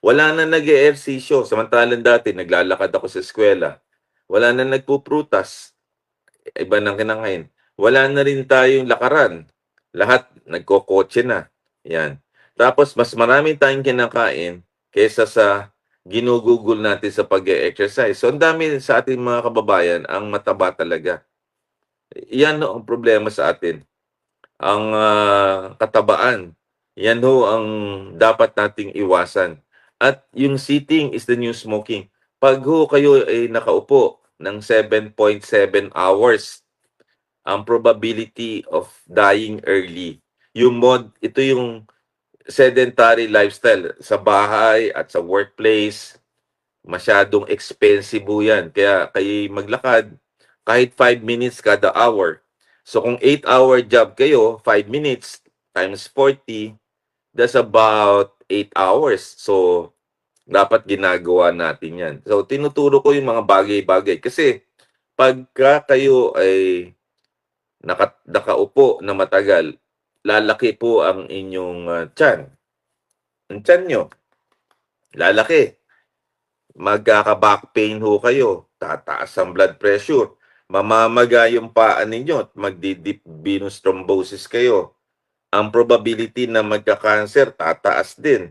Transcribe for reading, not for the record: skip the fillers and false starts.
Wala na nag-eehersisyo, samantalang dati naglalakad ako sa eskuwela. Wala na nagpuprutas, iba ng kinakain. Wala na rin tayong lakaran, lahat nagkokotse na, 'yan. Tapos mas marami tayong kinakain kaysa sa ginugugol natin sa pag-e-exercise. So, ang dami sa ating mga kababayan ang mataba talaga. 'Yan ho ang problema sa atin, ang, katabaan. 'Yan ho ang dapat nating iwasan. At yung sitting is the new smoking. 'Pag ho kayo ay nakaupo ng 7.7 hours, ang probability of dying early. Ito yung sedentary lifestyle sa bahay at sa workplace, masyadong expensive ho yan. Kaya kayo maglakad kahit 5 minutes kada hour. So kung 8-hour job kayo, 5 minutes times 40, that's about 8 hours. So dapat ginagawa natin yan. So tinuturo ko yung mga bagay-bagay. Kasi pagka kayo ay nakaupo na matagal, lalaki po ang inyong tiyan. Ang tiyan nyo, lalaki. Magkaka-back pain ho kayo, tataas ang blood pressure, mamamaga yung paa ninyo at magdi-deep venous thrombosis kayo. Ang probability na magka-cancer tataas din.